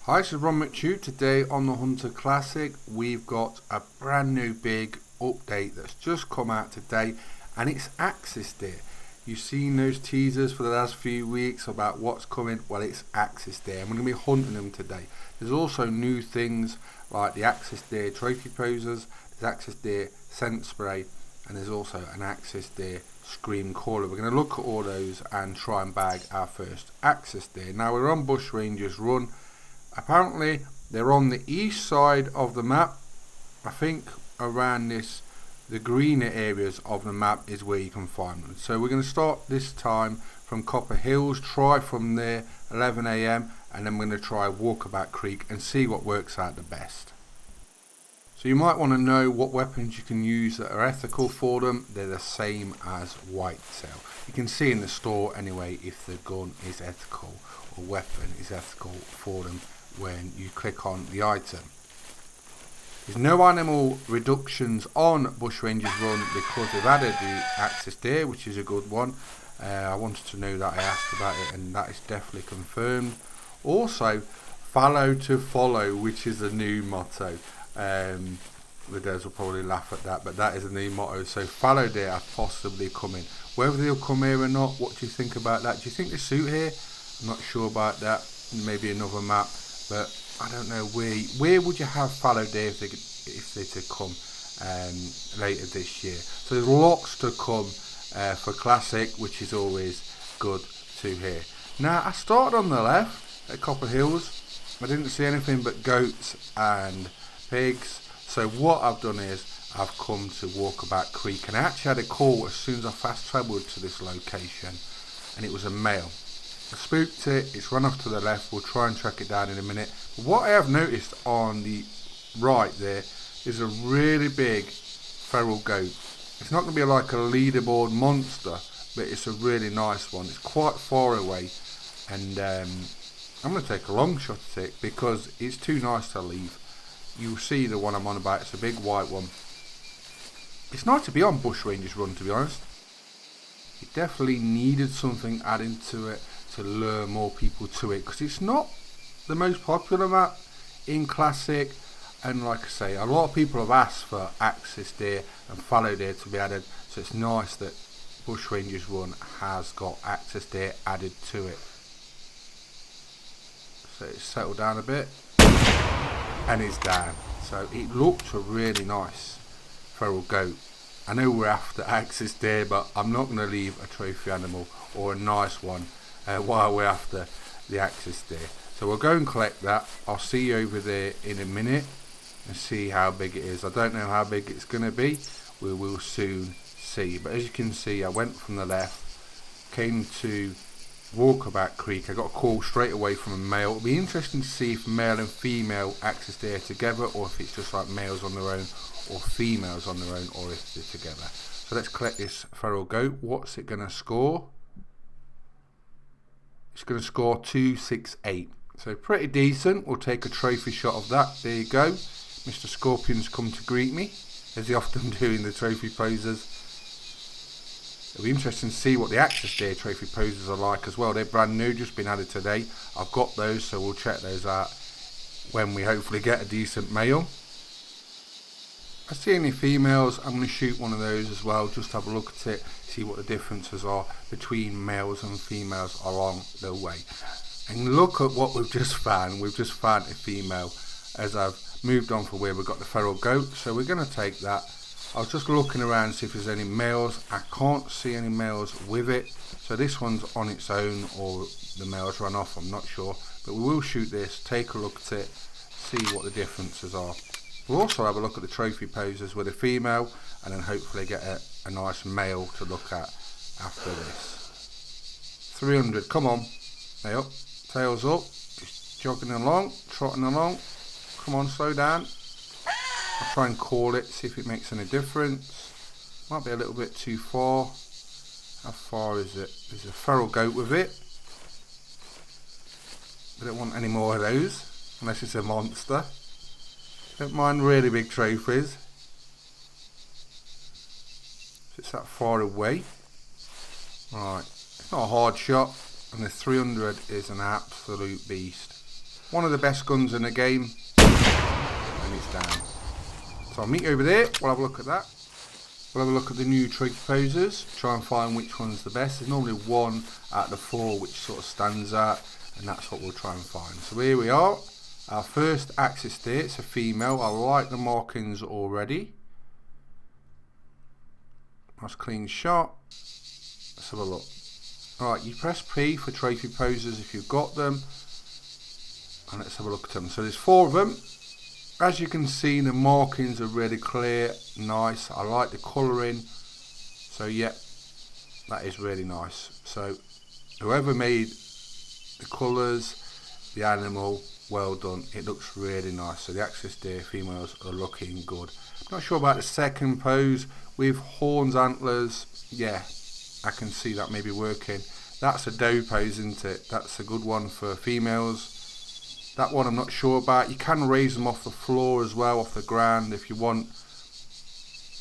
Hi, this is ronMctube. Today on the Hunter Classic we've got a brand new big update that's just come out today, and it's axis deer. You've seen those teasers for the last few weeks about what's coming. Well, it's axis deer and we're going to be hunting them today. There's also new things like the axis deer trophy posers, there's axis deer scent spray, and there's also an axis deer scream caller. We're going to look at all those and try and bag our first axis deer. Now we're on Bushrangers Run. Apparently they're on the east side of the map. I think around the greener areas of the map is where you can find them. So we're going to start this time from Copper Hills, try from there 11 AM, and then we're going to try Walkabout Creek and see what works out the best. So you might want to know what weapons you can use that are ethical for them. They're the same as whitetail. You can see in the store anyway if the gun is ethical or weapon is ethical for them when you click on the item. There's no animal reductions on Bushrangers Run because they've added the axis deer, which is a good one. I wanted to know that, I asked about it, and that is definitely confirmed. Also, fallow to follow, which is a new motto. The guys will probably laugh at that, but that is a new motto. So fallow deer are possibly coming. Whether they'll come here or not, what do you think about that? Do you think they suit here? I'm not sure about that. Maybe another map, but I don't know where would you have fallow deer if they could come later this year. So there's lots to come for classic, which is always good to hear. Now I started on the left at Copper Hills. I didn't see anything but goats and pigs. So what I've done is I've come to Walkabout Creek, and I actually had a call as soon as I fast travelled to this location, and it was a male. I spooked it, it's run off to the left. We'll try and track it down in a minute. But what I have noticed on the right there is a really big feral goat. It's not going to be like a leaderboard monster, but it's a really nice one. It's quite far away, and I'm going to take a long shot at it because it's too nice to leave. You'll see the one I'm on about. It's a big white one. It's nice to be on Bushrangers Run, to be honest. It definitely needed something added to it to lure more people to it, because it's not the most popular map in classic, and like I say, a lot of people have asked for axis deer and fallow deer to be added, so it's nice that Bushrangers Run has got axis deer added to it. So it's settled down a bit and it's down. So it looked a really nice feral goat. I know we're after axis deer, but I'm not going to leave a trophy animal or a nice one while we're after the axis deer. So we'll go and collect that. I'll see you over there in a minute and see how big it is. I don't know how big it's going to be. We will soon see. But as you can see, I went from the left, came to Walkabout Creek. I got a call straight away from a male. It'll be interesting to see if male and female axis deer are together, or if it's just like males on their own or females on their own, or if they're together. So let's collect this feral goat. What's it going to score? It's going to score 268. So pretty decent. We'll take a trophy shot of that. There you go. Mr. Scorpion's come to greet me, as he often do in the trophy posers. It'll be interesting to see what the axis deer trophy posers are like as well. They're brand new, just been added today. I've got those, so we'll check those out when we hopefully get a decent male. If I see any females, I'm going to shoot one of those as well, just have a look at it, see what the differences are between males and females along the way. And look at what we've just found. We've just found a female as I've moved on from where we got the feral goat. So we're going to take that. I was just looking around to see if there's any males. I can't see any males with it. So this one's on its own, or the males run off, I'm not sure. But we will shoot this, take a look at it, see what the differences are. We'll also have a look at the trophy posers with a female, and then hopefully get a nice male to look at after this. 300, come on. Hey up, tails up, just jogging along, trotting along. Come on, slow down. I'll try and call it, see if it makes any difference. Might be a little bit too far. How far is it? There's a feral goat with it. I don't want any more of those, unless it's a monster. Don't mind really big trophies. If it's that far away. Right, it's not a hard shot, and the 300 is an absolute beast. one of the best guns in the game, and it's down. So I'll meet you over there, we'll have a look at that. We'll have a look at the new trophy poses, try and find which one's the best. There's normally one out of the 4 which sort of stands out, and that's what we'll try and find. So here we are, our first axis there, it's a female. I like the markings already. Nice clean shot. Let's have a look. Alright, you press P for trophy poses if you've got them. And let's have a look at them. So there's 4 of them. As you can see, the markings are really clear, nice. I like the colouring. So yeah, that is really nice. So whoever made the colours, the animal, well done. It looks really nice. So the axis deer females are looking good. Not sure about the second pose with horns, antlers. Yeah, I can see that maybe working. That's a doe pose, isn't it? That's a good one for females. That one I'm not sure about. You can raise them off the floor as well, off the ground if you want.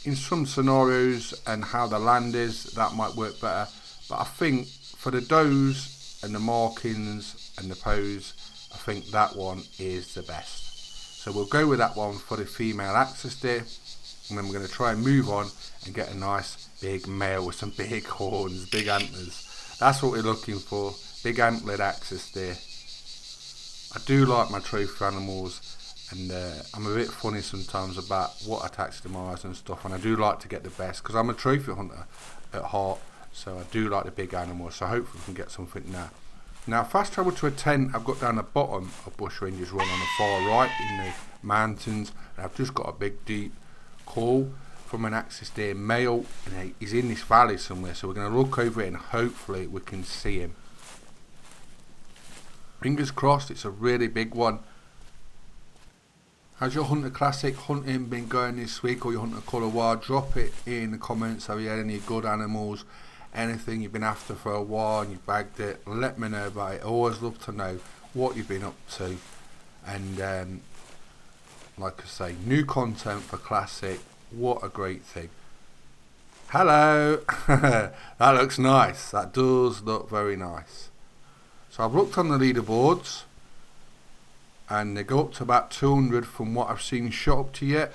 In some scenarios and how the land is, that might work better. But I think for the does and the markings and the pose, I think that one is the best. So we'll go with that one for the female axis deer. And then we're going to try and move on and get a nice big male with some big horns, big antlers. That's what we're looking for. Big antlered axis deer. I do like my trophy animals, and I'm a bit funny sometimes about what attacks to my eyes and stuff, and I do like to get the best because I'm a trophy hunter at heart, so I do like the big animals. So hopefully we can get something now. Now fast travel to a tent I've got down the bottom of Bushrangers Run on the far right in the mountains, and I've just got a big deep call from an axis deer male, and he's in this valley somewhere, so we're going to look over it and hopefully we can see him. Fingers crossed, it's a really big one. How's your Hunter Classic hunting been going this week, or your Hunter Colour Wild? Drop it in the comments. Have you had any good animals? Anything you've been after for a while and you've bagged it? Let me know about it. I always love to know what you've been up to. And like I say, new content for Classic. What a great thing. Hello. That looks nice. That does look very nice. So I've looked on the leaderboards, and they go up to about 200 from what I've seen shot up to yet.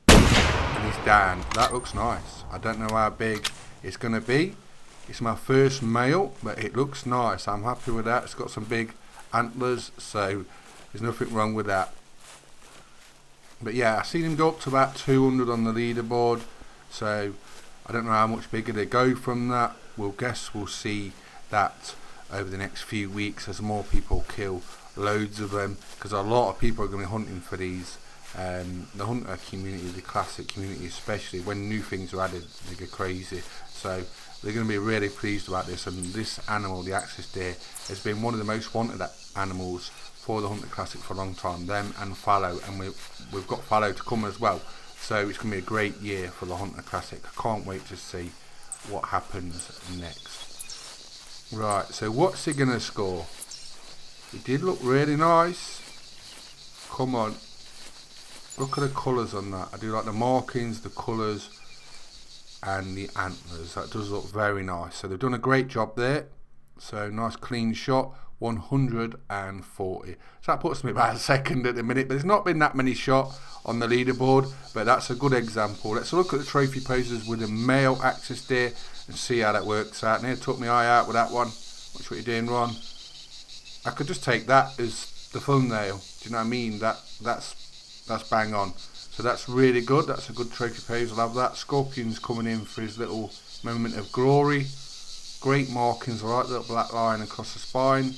And he's down. That looks nice. I don't know how big it's going to be. It's my first male, but it looks nice. I'm happy with that. It's got some big antlers, so there's nothing wrong with that. But yeah, I've seen him go up to about 200 on the leaderboard, so I don't know how much bigger they go from that. We'll see that over the next few weeks as more people kill loads of them, because a lot of people are going to be hunting for these. The hunter community, the classic community especially, when new things are added, they go crazy. So they're going to be really pleased about this, and this animal, the axis deer, has been one of the most wanted animals for the Hunter Classic for a long time. Them and fallow, and we've got fallow to come as well. So it's going to be a great year for the Hunter Classic. I can't wait to see what happens next. Right, so what's he going to score? He did look really nice. Come on. Look at the colours on that. I do like the markings, the colours, and the antlers. That does look very nice. So they've done a great job there. So nice clean shot. 140. So that puts me about a second at the minute, but there's not been that many shot on the leaderboard, but that's a good example. Let's look at the trophy poses with a male axis deer and see how that works out. Near took my eye out with that one. Watch what you're doing, Ron. I could just take that as the thumbnail. Do you know what I mean? That's bang on. So that's really good. That's a good trophy pose. I'll have that. Scorpion's coming in for his little moment of glory. Great markings. I like the black line across the spine.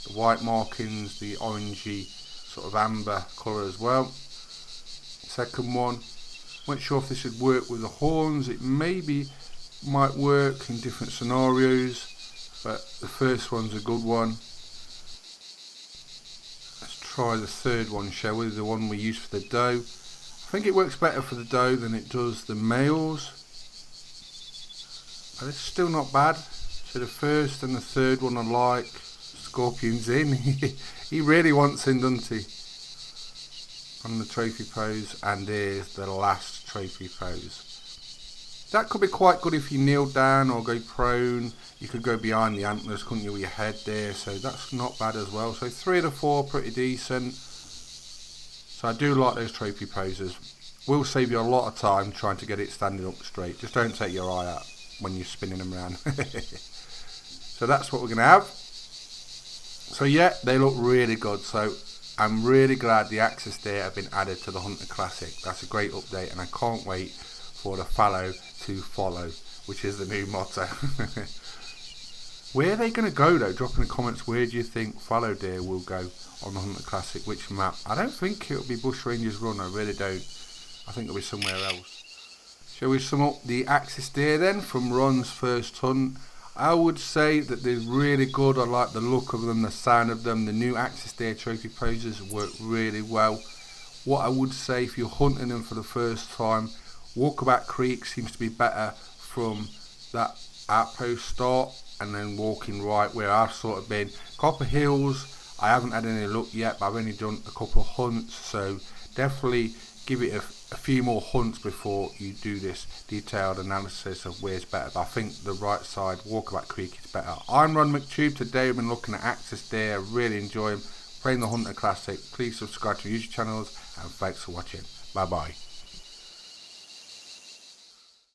The white markings, the orangey sort of amber colour as well. Second one, not sure if this would work with the horns. It might work in different scenarios, but the first one's a good one. Let's try the third one, shall we? The one we use for the doe. I think it works better for the doe than it does the males, but it's still not bad. So the first and the third one I like. Scorpion's in. He really wants in, doesn't he? On the trophy pose, and here's the last trophy pose. That could be quite good if you kneel down or go prone. You could go behind the antlers, couldn't you, with your head there, so that's not bad as well. So 3 to 4, pretty decent. So I do like those trophy poses. Will save you a lot of time trying to get it standing up straight. Just don't take your eye out when you're spinning them around. So that's what we're going to have. So yeah, they look really good. So I'm really glad the axis there have been added to the Hunter Classic. That's a great update, and I can't wait for the fallow to follow, which is the new motto. Where are they going to go though? Drop in the comments, where do you think fallow deer will go on the Hunter Classic? Which map? I don't think it'll be Bushrangers Run, I really don't. I think it'll be somewhere else. Shall we sum up the axis deer then from Ron's first hunt? I would say that they're really good. I like the look of them, the sound of them. The new axis deer trophy poses work really well. What I would say, if you're hunting them for the first time, Walkabout Creek seems to be better from that outpost start, and then walking right where I've sort of been. Copper Hills, I haven't had any luck yet, but I've only done a couple of hunts, so definitely give it a few more hunts before you do this detailed analysis of where's better. But I think the right side, Walkabout Creek, is better. I'm ronMctube. Today I've been looking at axis deer. I really enjoy them. Playing the Hunter Classic. Please subscribe to YouTube channels, and thanks for watching. Bye bye.